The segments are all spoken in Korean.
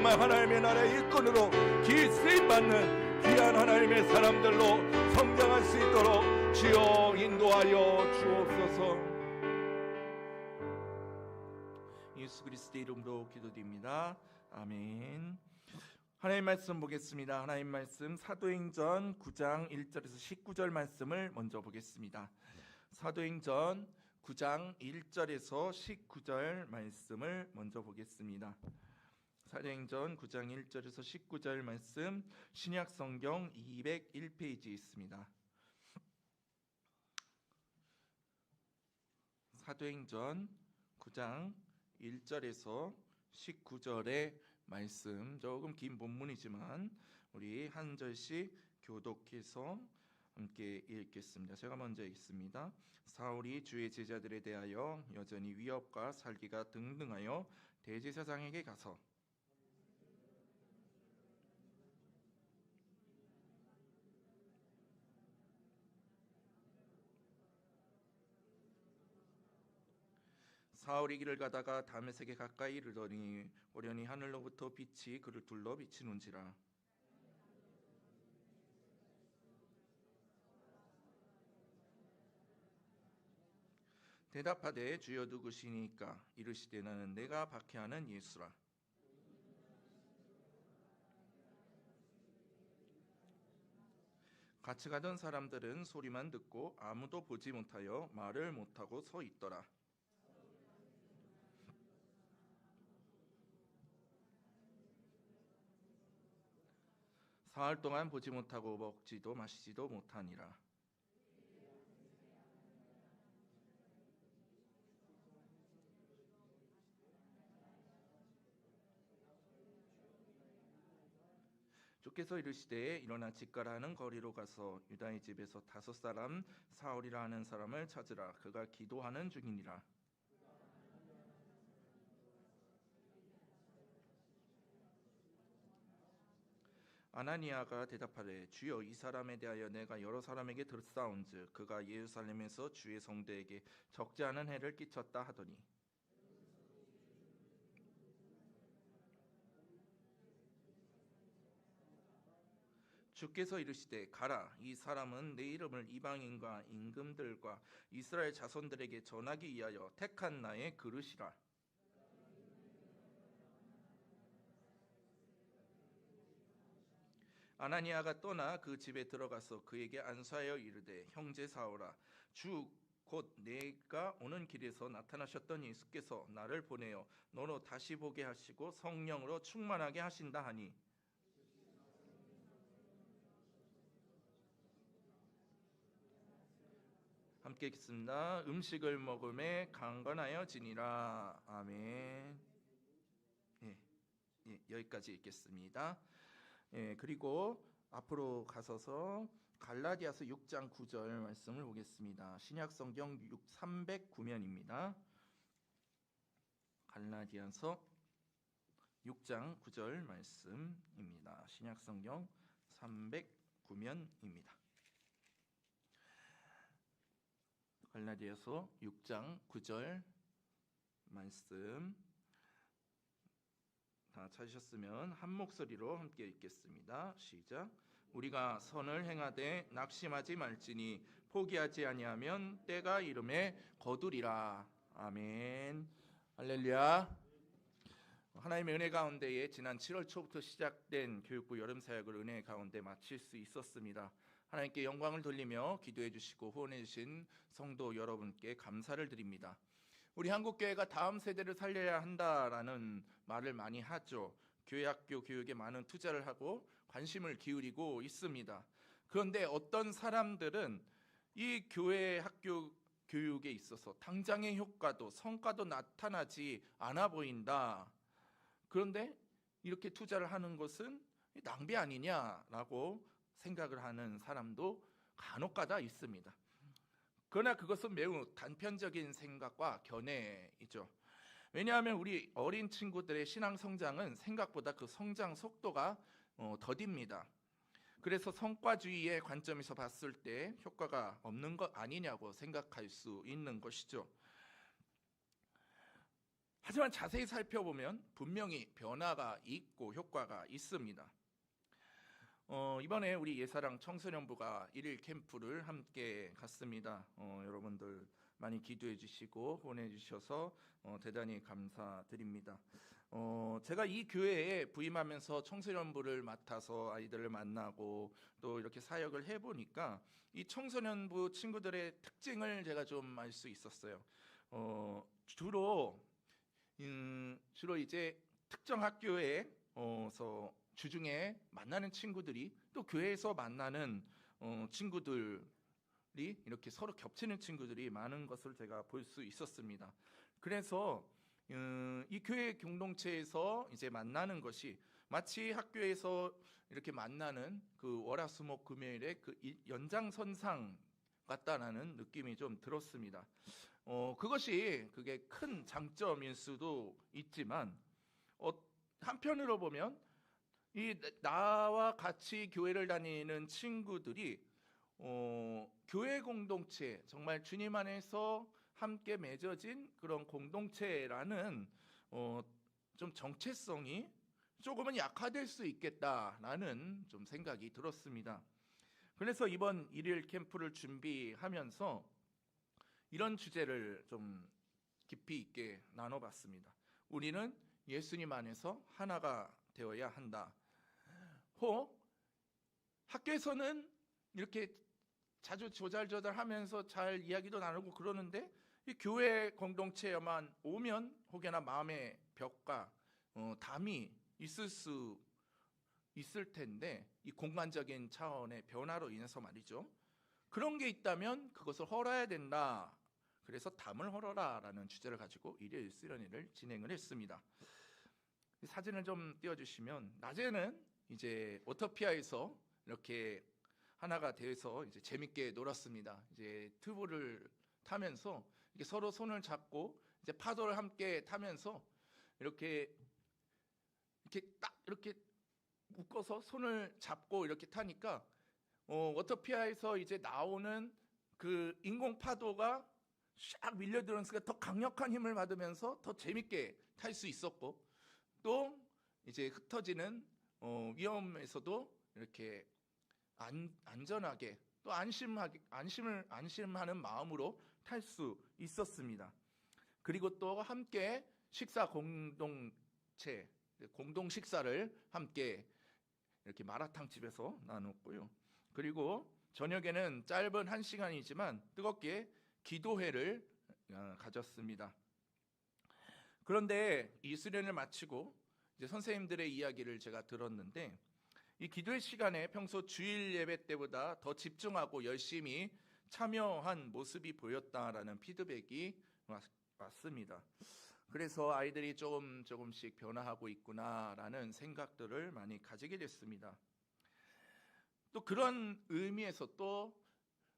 정말 하나님의 나라의 일꾼으로 기 쓰임받는 귀한 하나님의 사람들로 성장할 수 있도록 주여 인도하여 주옵소서. 예수 그리스도의 이름으로 기도드립니다. 아멘. 하나님 말씀 보겠습니다. 하나님 말씀 사도행전 9장 1절에서 19절 말씀을 먼저 보겠습니다. 사도행전 9장 1절에서 19절 말씀을 먼저 보겠습니다. 사도행전 9장 1절에서 19절 말씀 신약 성경 201페이지에 있습니다. 사도행전 9장 1절에서 19절의 말씀, 조금 긴 본문이지만 우리 한 절씩 교독해서 함께 읽겠습니다. 제가 먼저 읽습니다. 사울이 주의 제자들에 대하여 여전히 위협과 살기가 등등하여 대제사장에게 가서 사울이 길을 가다가 다메섹에 가까이 이르더니 오련히 하늘로부터 빛이 그를 둘러 비치는지라. 대답하되 주여 누구시니까? 이르시되 나는 내가 박해하는 예수라. 같이 가던 사람들은 소리만 듣고 아무도 보지 못하여 말을 못하고 서 있더라. 사흘 동안 보지 못하고 먹지도 마시지도 못하니라. 주께서 이르시되 일어나 집가라 하는 거리로 가서 유다의 집에서 5사람 사울이라 하는 사람을 찾으라. 그가 기도하는 중이니라. 아나니아가 대답하되 주여 이 사람에 대하여 내가 여러 사람에게 들었사온즉 그가 예루살렘에서 주의 성도에게 적지 않은 해를 끼쳤다 하더니 주께서 이르시되 가라. 이 사람은 내 이름을 이방인과 임금들과 이스라엘 자손들에게 전하기 위하여 택한 나의 그릇이라. 아나니아가 떠나 그 집에 들어가서 그에게 안수하여 이르되 형제 사울아 주 곧 내가 오는 길에서 나타나셨던 예수께서 나를 보내어 너로 다시 보게 하시고 성령으로 충만하게 하신다 하니 함께 읽습니다. 음식을 먹음에 강건하여 지니라. 아멘. 여기까지 읽겠습니다. 그리고 앞으로 가서서 갈라디아서 6장 9절 말씀을 보겠습니다. 신약성경 309면입니다. 갈라디아서 6장 9절 말씀입니다. 신약성경 309면입니다. 갈라디아서 6장 9절 말씀 다 찾으셨으면 한 목소리로 함께 읽겠습니다. 시작. 우리가 선을 행하되 낙심하지 말지니 포기하지 아니하면 때가 이름에 거두리라. 아멘. 할렐루야. 하나님의 은혜 가운데에 지난 7월 초부터 시작된 교육부 여름 사역을 은혜 가운데 마칠 수 있었습니다. 하나님께 영광을 돌리며 기도해 주시고 후원해 주신 성도 여러분께 감사를 드립니다. 우리 한국교회가 다음 세대를 살려야 한다라는 말을 많이 하죠. 교회 학교 교육에 많은 투자를 하고 관심을 기울이고 있습니다. 그런데 어떤 사람들은 이 교회 학교 교육에 있어서 당장의 효과도 성과도 나타나지 않아 보인다. 그런데 이렇게 투자를 하는 것은 낭비 아니냐라고 생각을 하는 사람도 간혹가다 있습니다. 그러나 그것은 매우 단편적인 생각과 견해이죠. 왜냐하면 우리 어린 친구들의 신앙 성장은 생각보다 그 성장 속도가 더딥니다. 그래서 성과주의의 관점에서 봤을 때 효과가 없는 것 아니냐고 생각할 수 있는 것이죠. 하지만 자세히 살펴보면 분명히 변화가 있고 효과가 있습니다. 이번에 우리 예사랑 청소년부가 1일 캠프를 함께 갔습니다. 여러분들 많이 기도해 주시고 후원해 주셔서 대단히 감사드립니다. 제가 이 교회에 부임하면서 청소년부를 맡아서 아이들을 만나고 또 이렇게 사역을 해보니까 이 청소년부 친구들의 특징을 제가 좀 알 수 있었어요. 주로 이제 특정 학교에서 주중에 만나는 친구들이 또 교회에서 만나는 친구들이 이렇게 서로 겹치는 친구들이 많은 것을 제가 볼 수 있었습니다. 그래서 이 교회 공동체에서 이제 만나는 것이 마치 학교에서 이렇게 만나는 그 월화수목 금요일의 그 연장선상 같다라는 느낌이 좀 들었습니다. 그게 큰 장점일 수도 있지만 한편으로 보면 이 나와 같이 교회를 다니는 친구들이 교회 공동체, 정말 주님 안에서 함께 맺어진 그런 공동체라는 좀 정체성이 조금은 약화될 수 있겠다라는 좀 생각이 들었습니다. 그래서 이번 1일 캠프를 준비하면서 이런 주제를 좀 깊이 있게 나눠봤습니다. 우리는 예수님 안에서 하나가 되어야 한다. 학교에서는 이렇게 자주 조잘조잘하면서 잘 이야기도 나누고 그러는데 이 교회 공동체에만 오면 혹여나 마음의 벽과 담이 있을 텐데 이 공간적인 차원의 변화로 인해서 말이죠. 그런 게 있다면 그것을 헐어야 된다. 그래서 담을 헐어라라는 주제를 가지고 일일 수련회를 진행을 했습니다. 사진을 좀 띄워주시면 낮에는 이제 오토피아에서 이렇게 하나가 돼서 이제 재밌게 놀았습니다. 이제 튜브를 타면서 이렇게 서로 손을 잡고 이제 파도를 함께 타면서 이렇게 딱 이렇게 묶어서 손을 잡고 이렇게 타니까 오토피아에서 이제 나오는 그 인공 파도가 샥 밀려들어서 더 강력한 힘을 받으면서 더 재밌게 탈 수 있었고 또 이제 흩어지는 위험에서도 이렇게 안전하게 또 안심하는 마음으로 탈 수 있었습니다. 그리고 또 함께 공동 식사를 함께 이렇게 마라탕 집에서 나눴고요. 그리고 저녁에는 짧은 1시간이지만 뜨겁게 기도회를 가졌습니다. 그런데 이 수련을 마치고 이제 선생님들의 이야기를 제가 들었는데 이 기도회 시간에 평소 주일 예배 때보다 더 집중하고 열심히 참여한 모습이 보였다라는 피드백이 왔습니다. 그래서 아이들이 조금씩 변화하고 있구나라는 생각들을 많이 가지게 됐습니다. 또 그런 의미에서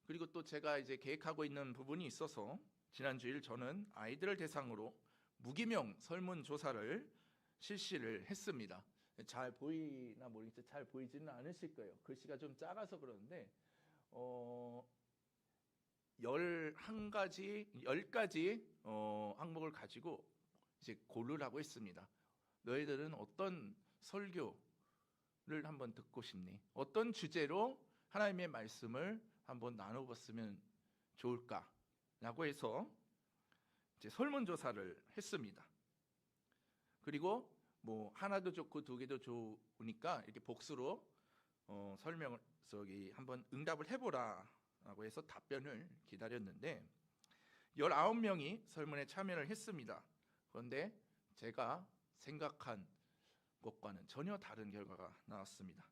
그리고 또 제가 이제 계획하고 있는 부분이 있어서 지난 주일 저는 아이들을 대상으로 무기명 설문조사를 실시를 했습니다. 잘 보이나 모르겠어요. 잘 보이지는 않으실 거예요. 글씨가 좀 작아서 그러는데 10가지 항목을 가지고 이제 고르라고 했습니다. 너희들은 어떤 설교를 한번 듣고 싶니? 어떤 주제로 하나님의 말씀을 한번 나눠봤으면 좋을까라고 해서 이제 설문조사를 했습니다. 그리고 뭐 하나도 좋고 두 개도 좋으니까 이렇게 복수로 설명을 한번 응답을 해보라라고 해서 답변을 기다렸는데 19명이 설문에 참여를 했습니다. 그런데 제가 생각한 것과는 전혀 다른 결과가 나왔습니다.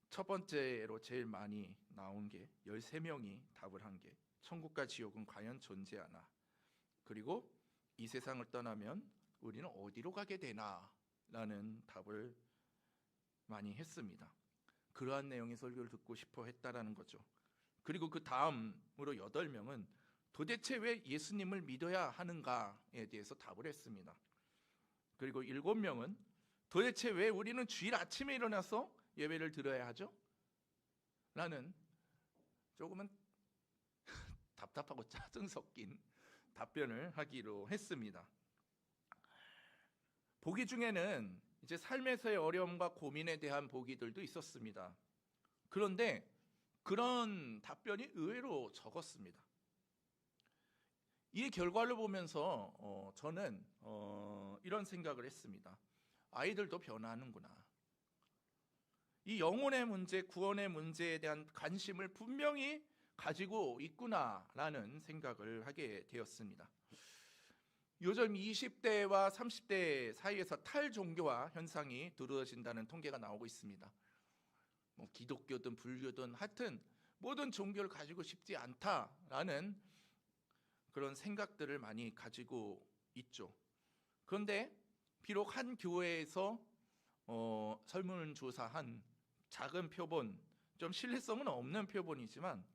첫 번째로 제일 많이 나온 게 13명이 답을 한 게 천국과 지옥은 과연 존재하나, 그리고 이 세상을 떠나면 우리는 어디로 가게 되나 라는 답을 많이 했습니다. 그러한 내용의 설교를 듣고 싶어 했다라는 거죠. 그리고 그 다음으로 8명은 도대체 왜 예수님을 믿어야 하는가에 대해서 답을 했습니다. 그리고 7명은 도대체 왜 우리는 주일 아침에 일어나서 예배를 드려야 하죠? 라는 조금은 답답하고 짜증 섞인 답변을 하기로 했습니다. 보기 중에는 이제 삶에서의 어려움과 고민에 대한 보기들도 있었습니다. 그런데 그런 답변이 의외로 적었습니다. 이 결과를 보면서 저는 이런 생각을 했습니다. 아이들도 변하는구나. 이 영혼의 문제, 구원의 문제에 대한 관심을 분명히 가지고 있구나라는 생각을 하게 되었습니다. 요즘 20대와 30대 사이에서 탈종교화 현상이 두드러진다는 통계가 나오고 있습니다. 뭐 기독교든 불교든 하여튼 모든 종교를 가지고 싶지 않다라는 그런 생각들을 많이 가지고 있죠. 그런데 비록 한 교회에서 설문조사한 작은 표본, 좀 신뢰성은 없는 표본이지만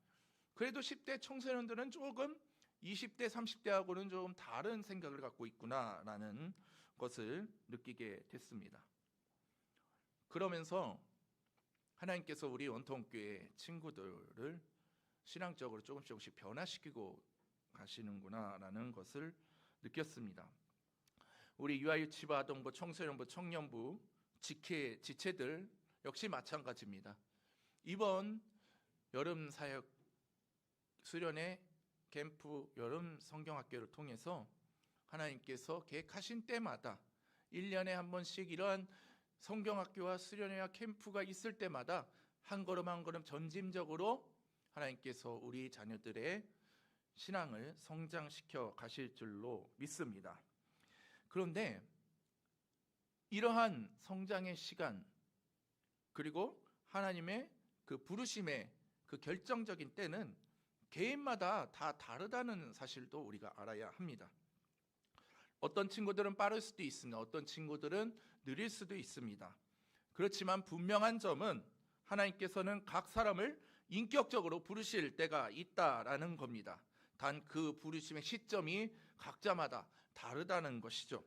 그래도 10대 청소년들은 조금 20대, 30대하고는 좀 다른 생각을 갖고 있구나라는 것을 느끼게 됐습니다. 그러면서 하나님께서 우리 원통교회 친구들을 신앙적으로 조금씩 변화시키고 가시는구나라는 것을 느꼈습니다. 우리 유아유치부, 아동부, 청소년부, 청년부 지체들 역시 마찬가지입니다. 이번 여름 사역 수련회 캠프 여름 성경학교를 통해서 하나님께서 계획하신 때마다 1년에 한 번씩 이러한 성경학교와 수련회와 캠프가 있을 때마다 한 걸음 한 걸음 점진적으로 하나님께서 우리 자녀들의 신앙을 성장시켜 가실 줄로 믿습니다. 그런데 이러한 성장의 시간 그리고 하나님의 그 부르심의 그 결정적인 때는 개인마다 다 다르다는 사실도 우리가 알아야 합니다. 어떤 친구들은 빠를 수도 있습니다. 어떤 친구들은 느릴 수도 있습니다. 그렇지만 분명한 점은 하나님께서는 각 사람을 인격적으로 부르실 때가 있다라는 겁니다. 단 그 부르심의 시점이 각자마다 다르다는 것이죠.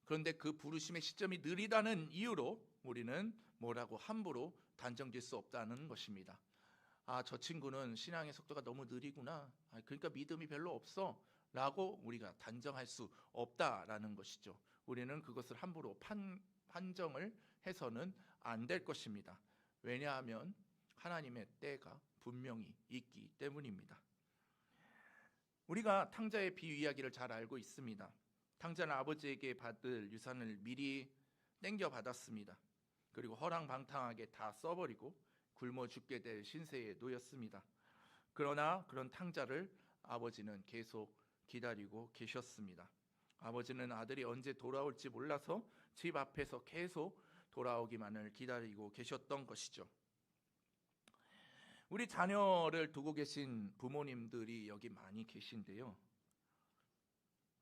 그런데 그 부르심의 시점이 느리다는 이유로 우리는 뭐라고 함부로 단정질 수 없다는 것입니다. 저 친구는 신앙의 속도가 너무 느리구나. 그러니까 믿음이 별로 없어. 라고 우리가 단정할 수 없다라는 것이죠. 우리는 그것을 함부로 판정을 해서는 안 될 것입니다. 왜냐하면 하나님의 때가 분명히 있기 때문입니다. 우리가 탕자의 비유 이야기를 잘 알고 있습니다. 탕자는 아버지에게 받을 유산을 미리 땡겨 받았습니다. 그리고 허랑방탕하게 다 써버리고 굶어 죽게 될 신세에 놓였습니다. 그러나 그런 탕자를 아버지는 계속 기다리고 계셨습니다. 아버지는 아들이 언제 돌아올지 몰라서 집 앞에서 계속 돌아오기만을 기다리고 계셨던 것이죠. 우리 자녀를 두고 계신 부모님들이 여기 많이 계신데요.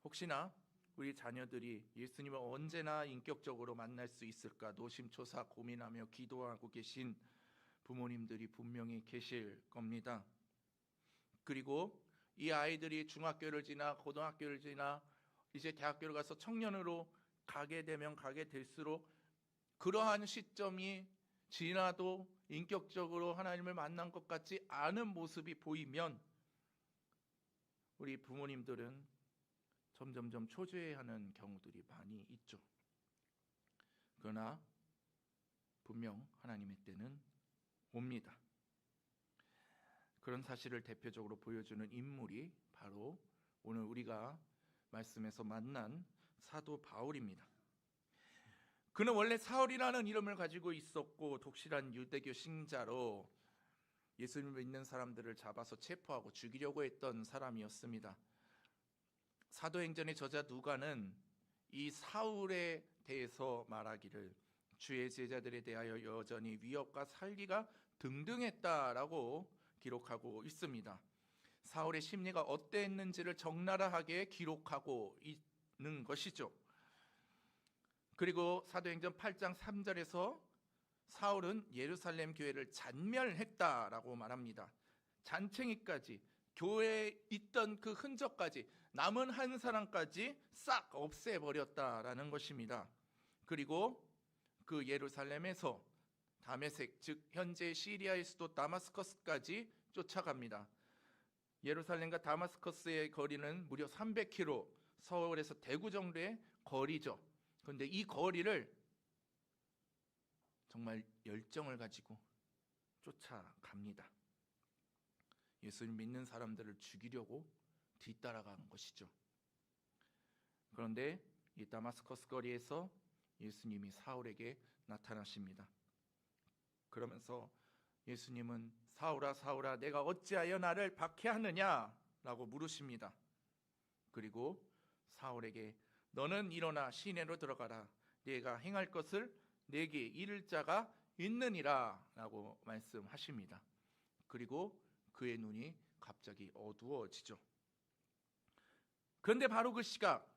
혹시나 우리 자녀들이 예수님을 언제나 인격적으로 만날 수 있을까 노심초사 고민하며 기도하고 계신 부모님들이 분명히 계실 겁니다. 그리고 이 아이들이 중학교를 지나 고등학교를 지나 이제 대학교를 가서 청년으로 가게 되면 가게 될수록 그러한 시점이 지나도 인격적으로 하나님을 만난 것 같지 않은 모습이 보이면 우리 부모님들은 점점점 초조해하는 경우들이 많이 있죠. 그러나 분명 하나님의 때는 옵니다. 그런 사실을 대표적으로 보여주는 인물이 바로 오늘 우리가 말씀에서 만난 사도 바울입니다. 그는 원래 사울이라는 이름을 가지고 있었고 독실한 유대교 신자로 예수님을 믿는 사람들을 잡아서 체포하고 죽이려고 했던 사람이었습니다. 사도행전의 저자 누가는 이 사울에 대해서 말하기를 주의 제자들에 대하여 여전히 위협과 살기가 등등했다라고 기록하고 있습니다. 사울의 심리가 어땠는지를 적나라하게 기록하고 있는 것이죠. 그리고 사도행전 8장 3절에서 사울은 예루살렘 교회를 잔멸했다라고 말합니다. 잔챙이까지 교회에 있던 그 흔적까지 남은 한 사람까지 싹 없애버렸다라는 것입니다. 그리고 그 예루살렘에서 다메섹 즉 현재 시리아의 수도 다마스커스까지 쫓아갑니다. 예루살렘과 다마스커스의 거리는 무려 300km, 서울에서 대구 정도의 거리죠. 그런데 이 거리를 정말 열정을 가지고 쫓아갑니다. 예수님 믿는 사람들을 죽이려고 뒤따라간 것이죠. 그런데 이 다마스커스 거리에서 예수님이 사울에게 나타나십니다. 그러면서 예수님은 사울아 사울아 내가 어찌하여 나를 박해하느냐 라고 물으십니다. 그리고 사울에게 너는 일어나 시내로 들어가라. 네가 행할 것을 내게 이를 자가 있느니라 라고 말씀하십니다. 그리고 그의 눈이 갑자기 어두워지죠. 그런데 바로 그 시각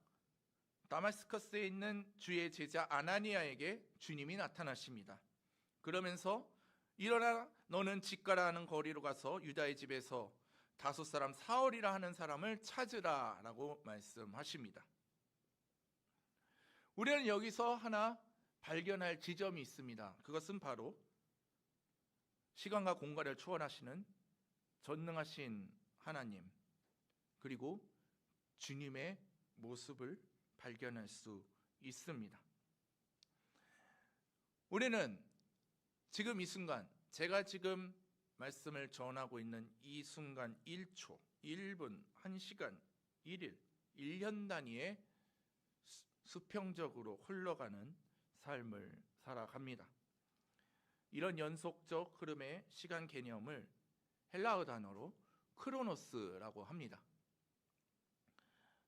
다마스커스에 있는 주의 제자 아나니아에게 주님이 나타나십니다. 그러면서 일어나 너는 집가라 하는 거리로 가서 유다의 집에서 다소 사람 사울이라 하는 사람을 찾으라 라고 말씀하십니다. 우리는 여기서 하나 발견할 지점이 있습니다. 그것은 바로 시간과 공간을 초월하시는 전능하신 하나님, 그리고 주님의 모습을 발견할 수 있습니다. 우리는 지금 이 순간, 제가 지금 말씀을 전하고 있는 이 순간 1초, 1분, 1시간, 1일, 1년 단위의 수평적으로 흘러가는 삶을 살아갑니다. 이런 연속적 흐름의 시간 개념을 헬라어 단어로 크로노스라고 합니다.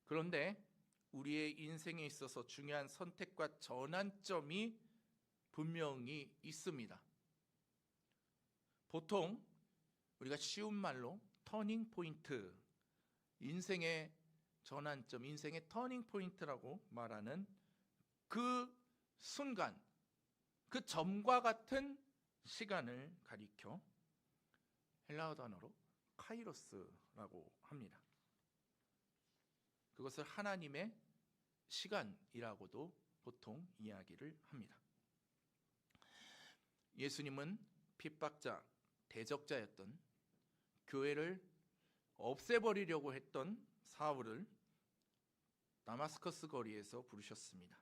그런데 우리의 인생에 있어서 중요한 선택과 전환점이 분명히 있습니다. 보통 우리가 쉬운 말로 터닝 포인트, 인생의 전환점, 인생의 터닝 포인트라고 말하는 그 순간, 그 점과 같은 시간을 가리켜 헬라어 단어로 카이로스라고 합니다. 그것을 하나님의 시간이라고도 보통 이야기를 합니다. 예수님은 핍박자, 대적자였던, 교회를 없애버리려고 했던 사울을 다마스커스 거리에서 부르셨습니다.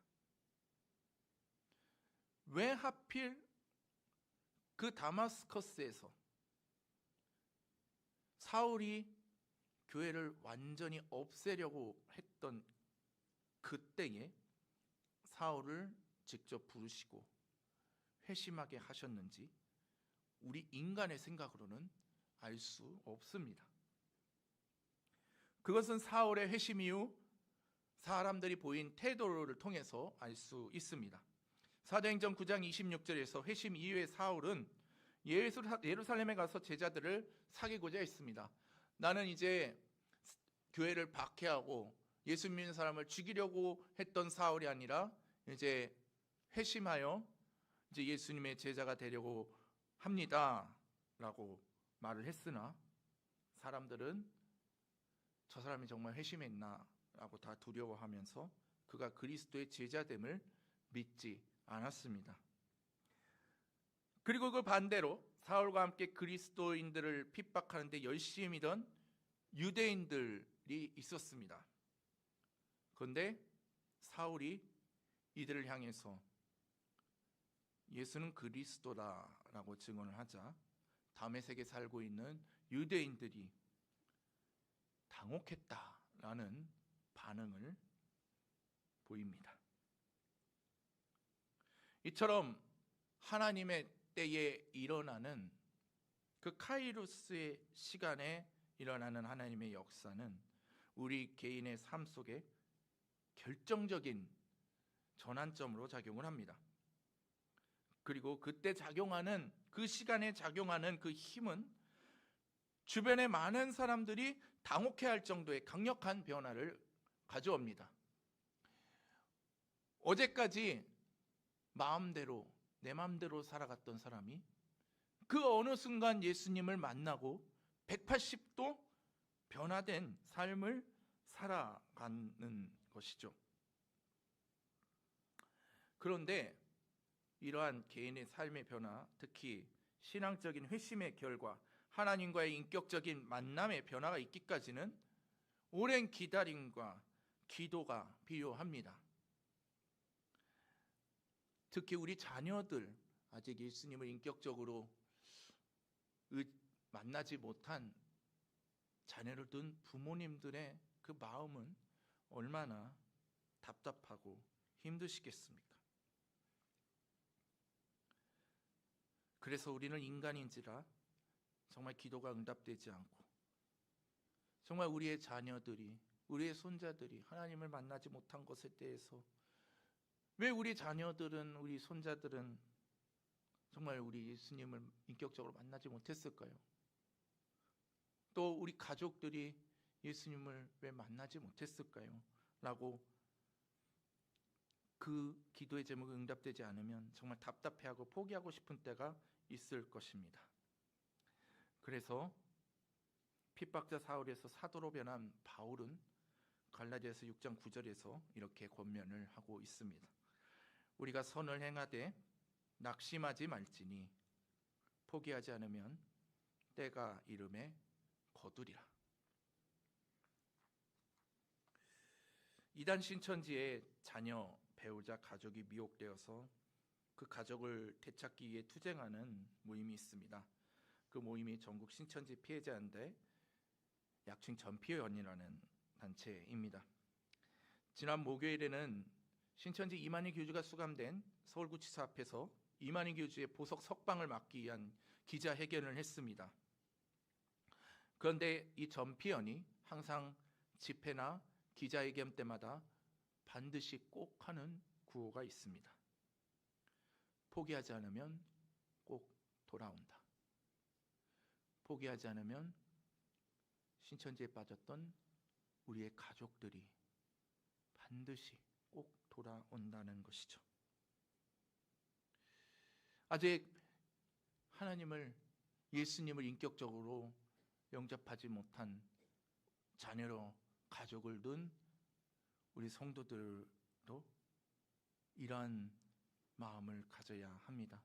왜 하필 그 다마스커스에서 사울이 교회를 완전히 없애려고 했던 그때에 사울을 직접 부르시고 회심하게 하셨는지 우리 인간의 생각으로는 알 수 없습니다. 그것은 사울의 회심 이후 사람들이 보인 태도를 통해서 알 수 있습니다. 사도행전 9장 26절에서 회심 이후의 사울은 예루살렘에 가서 제자들을 사귀고자 했습니다. 나는 이제 교회를 박해하고 예수 믿는 사람을 죽이려고 했던 사울이 아니라 이제 회심하여 이제 예수님의 제자가 되려고 합니다 라고 말을 했으나 사람들은 저 사람이 정말 회심했나 라고 다 두려워하면서 그가 그리스도의 제자됨을 믿지 않았습니다. 그리고 그 반대로 사울과 함께 그리스도인들을 핍박하는 데 열심이던 유대인들이 있었습니다. 그런데 사울이 이들을 향해서 예수는 그리스도다라고 증언을 하자 다메섹에 살고 있는 유대인들이 당혹했다라는 반응을 보입니다. 이처럼 하나님의 때에 일어나는 그 카이로스의 시간에 일어나는 하나님의 역사는 우리 개인의 삶 속에 결정적인 전환점으로 작용을 합니다. 그리고 그때 작용하는 그 시간에 작용하는 그 힘은 주변의 많은 사람들이 당혹해할 정도의 강력한 변화를 가져옵니다. 어제까지 내 마음대로 살아갔던 사람이 그 어느 순간 예수님을 만나고 180도 변화된 삶을 살아가는 것이죠. 그런데 이러한 개인의 삶의 변화, 특히 신앙적인 회심의 결과, 하나님과의 인격적인 만남의 변화가 있기까지는 오랜 기다림과 기도가 필요합니다. 특히 우리 자녀들, 아직 예수님을 인격적으로 만나지 못한 자녀를 둔 부모님들의 그 마음은 얼마나 답답하고 힘드시겠습니까? 그래서 우리는 인간인지라 정말 기도가 응답되지 않고, 정말 우리의 자녀들이, 우리의 손자들이 하나님을 만나지 못한 것에 대해서 왜 우리 자녀들은, 우리 손자들은 정말 우리 예수님을 인격적으로 만나지 못했을까요? 또 우리 가족들이 예수님을 왜 만나지 못했을까요? 라고 그 기도의 제목이 응답되지 않으면 정말 답답해하고 포기하고 싶은 때가 있을 것입니다. 그래서 핍박자 사울에서 사도로 변한 바울은 갈라디아서 6장 9절에서 이렇게 권면을 하고 있습니다. 우리가 선을 행하되 낙심하지 말지니 포기하지 않으면 때가 이름에 거두리라. 이단 신천지의 자녀, 배우자, 가족이 미혹되어서 그 가족을 되찾기 위해 투쟁하는 모임이 있습니다. 그 모임이 전국 신천지 피해자인데 약칭 전피연이라는 단체입니다. 지난 목요일에는 신천지 이만희 교주가 수감된 서울구치소 앞에서 이만희 교주의 보석 석방을 막기 위한 기자회견을 했습니다. 그런데 이 전피연이 항상 집회나 기자회견 때마다 반드시 꼭 하는 구호가 있습니다. 포기하지 않으면 꼭 돌아온다. 포기하지 않으면 신천지에 빠졌던 우리의 가족들이 반드시 꼭 돌아온다는 것이죠. 아직 하나님을, 예수님을 인격적으로 영접하지 못한 자녀로 가족을 둔 우리 성도들도 이러한 마음을 가져야 합니다.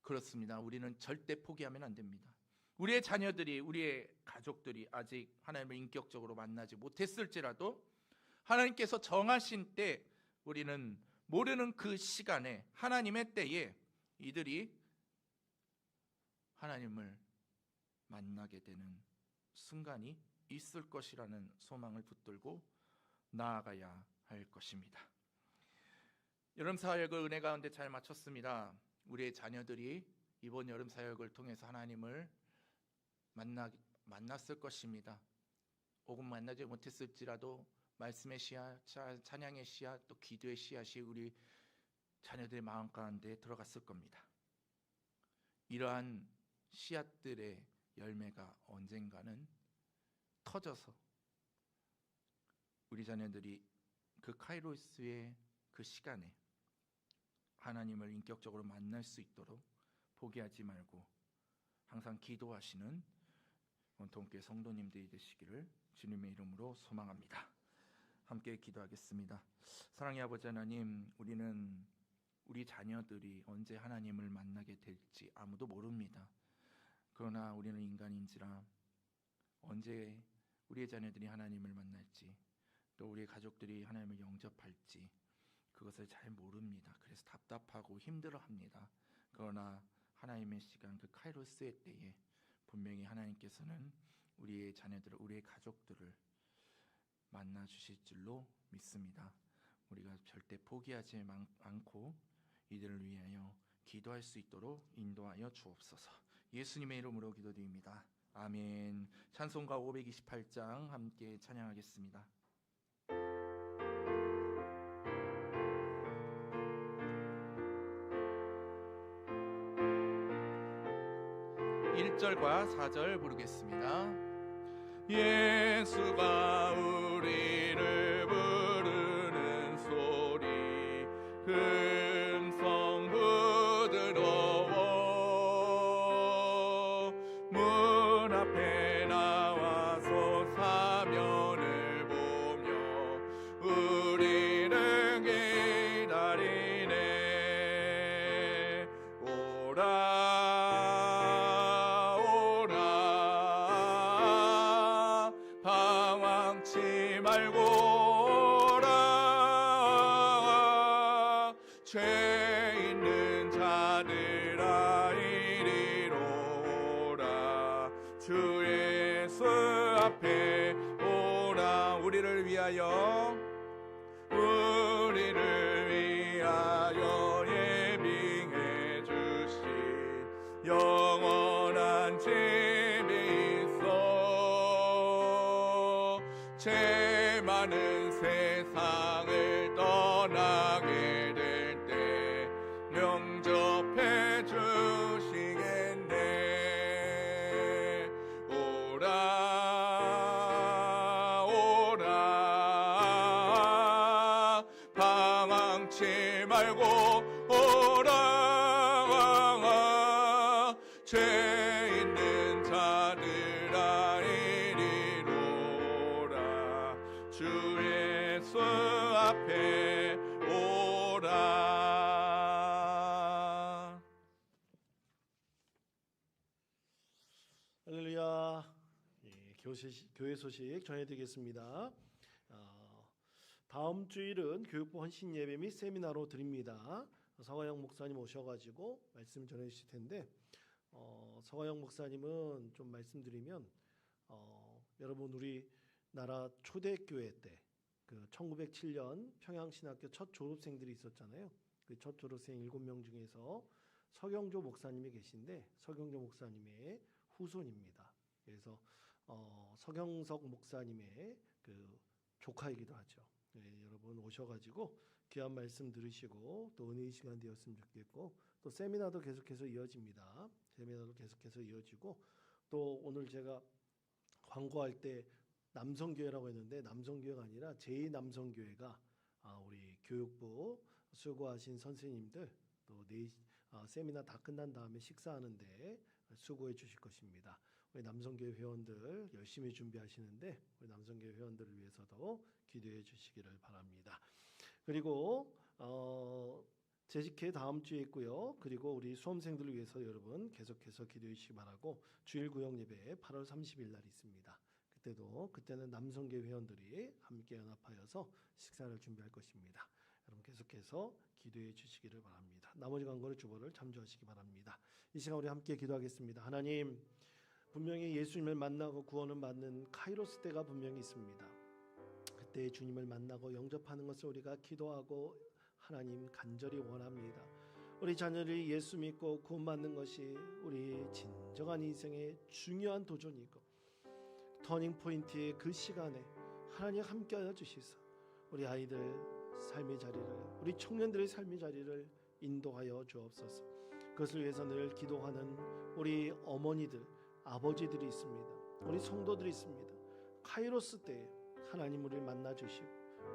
그렇습니다. 우리는 절대 포기하면 안 됩니다. 우리의 자녀들이, 우리의 가족들이 아직 하나님을 인격적으로 만나지 못했을지라도 하나님께서 정하신 때, 우리는 모르는 그 시간에, 하나님의 때에 이들이 하나님을 만나게 되는 순간이 있을 것이라는 소망을 붙들고 나아가야 할 것입니다. 여름 사역을 은혜 가운데 잘 마쳤습니다. 우리의 자녀들이 이번 여름 사역을 통해서 하나님을 만났을 것입니다. 혹은 만나지 못했을지라도 말씀의 씨앗, 찬양의 씨앗, 또 기도의 씨앗이 우리 자녀들의 마음 가운데 들어갔을 겁니다. 이러한 씨앗들의 열매가 언젠가는 터져서 우리 자녀들이 그 카이로스의 그 시간에 하나님을 인격적으로 만날 수 있도록 포기하지 말고 항상 기도하시는 원통교회 성도님들이 되시기를 주님의 이름으로 소망합니다. 함께 기도하겠습니다. 사랑의 아버지 하나님, 우리는 우리 자녀들이 언제 하나님을 만나게 될지 아무도 모릅니다. 그러나 우리는 인간인지라 언제 우리의 자녀들이 하나님을 만날지, 또 우리의 가족들이 하나님을 영접할지 그것을 잘 모릅니다. 그래서 답답하고 힘들어합니다. 그러나 하나님의 시간, 그 카이로스의 때에 분명히 하나님께서는 우리의 자녀들을, 우리의 가족들을 만나 주실 줄로 믿습니다. 우리가 절대 포기하지 않고 이들을 위하여 기도할 수 있도록 인도하여 주옵소서. 예수님의 이름으로 기도드립니다. 아멘. 찬송가 528장 함께 찬양하겠습니다. 1절과 4절 부르겠습니다. 예수가 우리를 부르는 소리 금성 부드러워 문 앞에 나와서 사면을 보며 우리를 기다리네. 오라 오라 죄 있는 자들아 이리로 오라. 주 예수 앞에 오라. 우리를 위하여 예비해 주신 영원한 집이 있어. 죄 많은 세상을 떠나게 될 때 명접해 주시겠네. 오라 오라 방황치 말고 오라. 죄 있는 자들아 이리로 오라. 주 예수 앞에 오라. 할렐루야. 교회 소식 전해드리겠습니다. 다음 주일은 교육부 헌신 예배 및 세미나로 드립니다. 서가영 목사님 오셔가지고 말씀 전해주실 텐데, 서가영 목사님은 좀 말씀드리면, 여러분 우리나라 초대교회 때 그 1907년 평양신학교 첫 졸업생들이 있었잖아요. 그 첫 졸업생 7명 중에서 서경조 목사님이 계신데, 서경조 목사님의 후손입니다. 그래서 서경석 목사님의 그 조카이기도 하죠. 네, 여러분 오셔가지고 귀한 말씀 들으시고 또 은혜의 시간 되었으면 좋겠고, 또 세미나도 계속해서 이어집니다. 세미나도 계속해서 이어지고, 또 오늘 제가 광고할 때 남성교회라고 했는데 남성교회가 아니라 제2남성교회가 우리 교육부 수고하신 선생님들 또 세미나 다 끝난 다음에 식사하는데 수고해 주실 것입니다. 우리 남성교회 회원들 열심히 준비하시는데 우리 남성교회 회원들을 위해서도 기도해 주시기를 바랍니다. 그리고 재직회 다음 주에 있고요. 그리고 우리 수험생들을 위해서 여러분 계속해서 기도해 주시기 바라고, 주일 구역 예배 8월 30일 날 있습니다. 그때는 남성교회 회원들이 함께 연합하여서 식사를 준비할 것입니다. 여러분 계속해서 기도해 주시기를 바랍니다. 나머지 광고를 주보를 참조하시기 바랍니다. 이 시간 우리 함께 기도하겠습니다. 하나님, 분명히 예수님을 만나고 구원을 받는 카이로스 때가 분명히 있습니다. 그때 주님을 만나고 영접하는 것을 우리가 기도하고 하나님 간절히 원합니다. 우리 자녀들이 예수 믿고 구원받는 것이 우리 진정한 인생의 중요한 도전이고 터닝 포인트의 그 시간에 하나님 함께하여 주시소. 우리 아이들 삶의 자리를, 우리 청년들의 삶의 자리를 인도하여 주옵소서. 그것을 위해서 늘 기도하는 우리 어머니들, 아버지들이 있습니다. 우리 성도들이 있습니다. 카이로스 때에 하나님 우리를 만나 주시고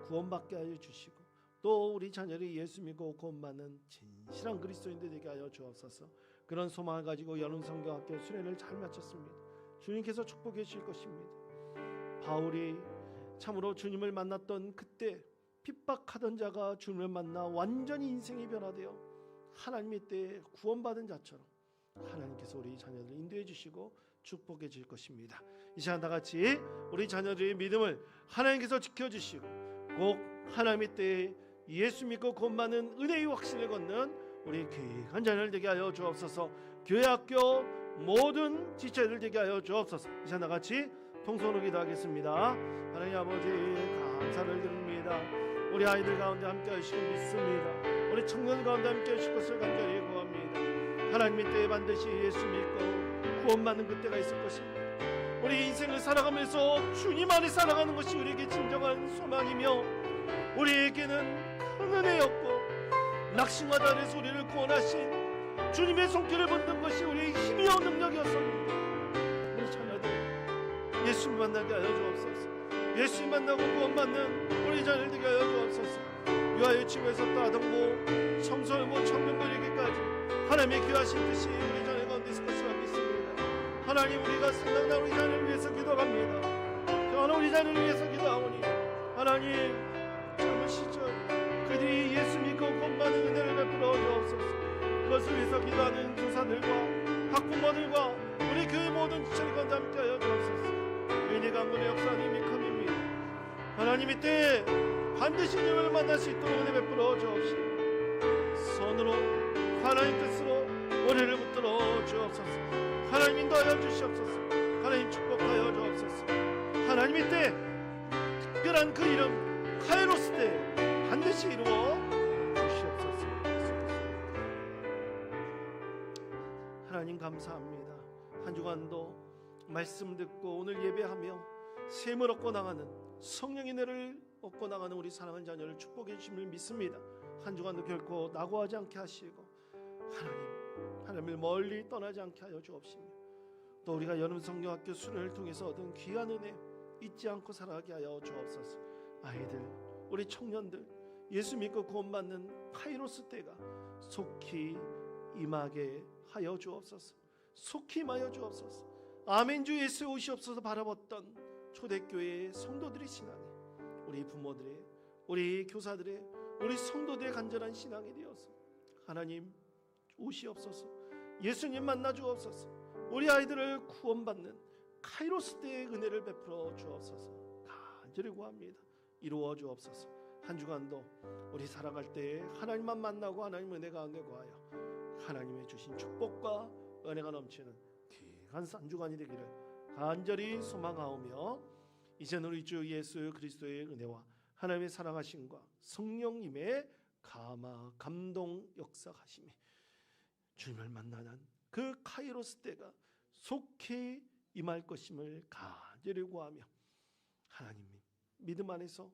구원받게 하여 주시고, 또 우리 자녀들이 예수 믿고 구원받는 진실한 그리스도인들 되게 하여 주옵소서. 그런 소망을 가지고 연운성경학교 수련을 잘 마쳤습니다. 주님께서 축복해 주실 것입니다. 바울이 참으로 주님을 만났던 그때 핍박하던 자가 주님을 만나 완전히 인생이 변화되어 하나님의 때에 구원받은 자처럼 하나님께서 우리 자녀들을 인도해 주시고 축복해 주실 것입니다. 이 시간 다 같이 우리 자녀들의 믿음을 하나님께서 지켜주시고 꼭 하나님의 때에 예수 믿고 구원받는 은혜의 확신을 걷는 우리 귀한 자녀들 되게 하여 주옵소서. 교회 학교 모든 지체들 되게 하여 주옵소서. 이 시간 다 같이 통성으로 기도하겠습니다. 하나님 아버지 감사를 드립니다. 우리 아이들 가운데 함께 하시고 믿습니다. 우리 청년 가운데 함께 하실 것을 간절히 구합니다. 하나님의 때에 반드시 예수 믿고 구원받는 그때가 있을 것입니다. 우리 인생을 살아가면서 주님 안에 살아가는 것이 우리에게 진정한 소망이며 우리에게는 큰 은혜였고 낙심하다 아래서 우리를 구원하신 주님의 손길을 붙는 것이 우리의 힘이요 능력이었습니다. 우리 자녀들 예수님 만나게 하여 주옵소서. 예수님 만나고 구원받는 우리 자녀들 되게 하여 주옵소서. 유아유치부에서 따등부 청소년부 청년부에게까지 하나님의 귀하신 뜻이 우리 자녀 가운데 있을 것을 믿습니다. 하나님, 우리가 생각나 우리 자녀를 위해서 기도합니다. 저는 우리 자녀를 위해서 기도하오니 하나님, 젊은 시절 그들이 예수 믿고 구원받는 은혜를 베풀어 주옵소서. 그것을 위해서 기도하는 교사들과 학부모들과 우리 교회 모든 지체를 가운데 함께하여 주옵소서. 은혜 강군의 역사님이 큼입니다. 하나님의 때에 반드시 주님을 만날 수 있도록 은혜 베풀어 주옵시고 하나님 뜻으로 우리를 붙들어 주옵소서. 하나님 인도하여 주시옵소서. 하나님 축복하여 주옵소서. 하나님 이때 특별한 그 이름 카이로스 때 반드시 이루어 주시옵소서. 하나님 감사합니다. 한 주간도 말씀 듣고 오늘 예배하며 샘을 얻고 나가는 성령의 은혜를 얻고 나가는 우리 사랑하는 자녀를 축복해 주심을 믿습니다. 한 주간도 결코 낙오하지 않게 하시고 하나님을 멀리 떠나지 않게 하여 주옵시며 또 우리가 여름 성경학교 수련을 통해서 얻은 귀한 은혜 잊지 않고 살아가게 하여 주옵소서. 아이들, 우리 청년들 예수 믿고 구원받는 카이로스 때가 속히 임하게 하여 주옵소서. 속히 임하여 주옵소서. 아멘. 주 예수 오시옵소서 바라봤던 초대교회의 성도들의 신앙이 우리 부모들의, 우리 교사들의, 우리 성도들의 간절한 신앙이 되어서 하나님 오시옵소서. 예수님 만나 주옵소서. 우리 아이들을 구원받는 카이로스 때의 은혜를 베풀어 주옵소서. 간절히 구합니다. 이루어 주옵소서. 한 주간도 우리 살아갈 때에 하나님만 만나고 하나님 은혜 가운데 거하여 하나님의 주신 축복과 은혜가 넘치는 귀한 한 주간이 되기를 간절히 소망하오며 이제는 우리 주 예수 그리스도의 은혜와 하나님의 사랑하심과 성령님의 감동 역사하심이 주님을 만나는 그 카이로스 때가 속히 임할 것임을 간절히 구하며 하나님 믿음 안에서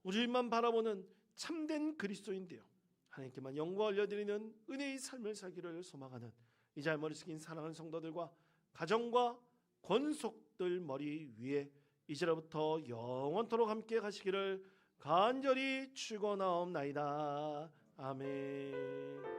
우리만 바라보는 참된 그리스도인데요, 하나님께만 영광을 올려드리는 은혜의 삶을 살기를 소망하는 이 잘머리 숙인 사랑하는 성도들과 가정과 권속들 머리 위에 이제로부터 영원토록 함께 가시기를 간절히 축원하옵나이다. 아멘.